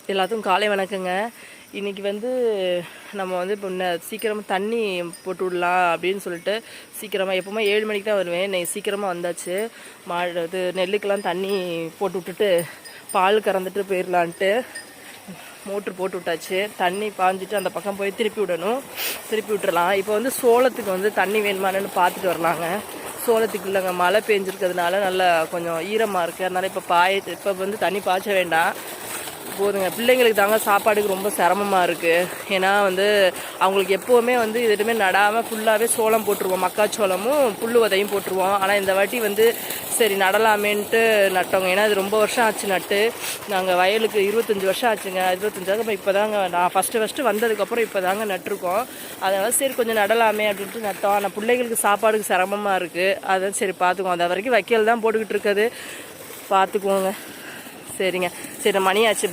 எல்லாத்துக்கும் காலை வணக்கங்க. இன்றைக்கி நம்ம இப்போ சீக்கிரமாக தண்ணி போட்டு விடலாம் அப்படின்னு சொல்லிட்டு சீக்கிரமாக எப்போவுமே 7 மணிக்கு தான் வருவேன். இன்னைக்கு சீக்கிரமாக வந்தாச்சு. நெல்லுக்கெல்லாம் தண்ணி போட்டு விட்டுட்டு பால் கறந்துட்டு போயிடலான்ட்டு மோட்ரு போட்டு விட்டாச்சு. தண்ணி பாஞ்சிட்டு அந்த பக்கம் போய் திருப்பி விட்டுறலாம். இப்போ சோளத்துக்கு தண்ணி வேணுமானு பார்த்துட்டு வரலாங்க. சோளத்துக்கு இல்லைங்க, மழை பெஞ்சிருக்கிறதுனால நல்லா கொஞ்சம் ஈரமாக இருக்குது. அதனால் இப்போ தண்ணி பாய்ச்ச வேண்டாம் போதுங்க. பிள்ளைங்களுக்கு தாங்க சாப்பாடுக்கு ரொம்ப சிரமமாக இருக்குது. ஏன்னா அவங்களுக்கு எப்போவுமே எதுவுமே நடாமல் ஃபுல்லாகவே சோளம் போட்டுருவோம், மக்காச்சோளமும் புல் உதையும் போட்டுருவோம். ஆனால் இந்த வாட்டி சரி நடலாமேன்ட்டு நட்டோங்க. ஏன்னா அது ரொம்ப வருஷம் ஆச்சு நட்டு. நாங்கள் வயலுக்கு 25 வருஷம் ஆச்சுங்க. 25 இப்போ தாங்க நான் ஃபஸ்ட்டு வந்ததுக்கப்புறம் இப்போ தாங்க நட்டுருக்கோம். அதனால் சரி கொஞ்சம் நடலாமே அப்படின்ட்டு நட்டோம். ஆனால் பிள்ளைங்களுக்கு சாப்பாடுக்கு சிரமமாக இருக்குது. அதான் சரி பார்த்துக்குவோம். அது வரைக்கும் வைக்கல் தான் போட்டுக்கிட்டு இருக்குது, பார்த்துக்குவோங்க. சரிங்க, சரி மணி ஆச்சு.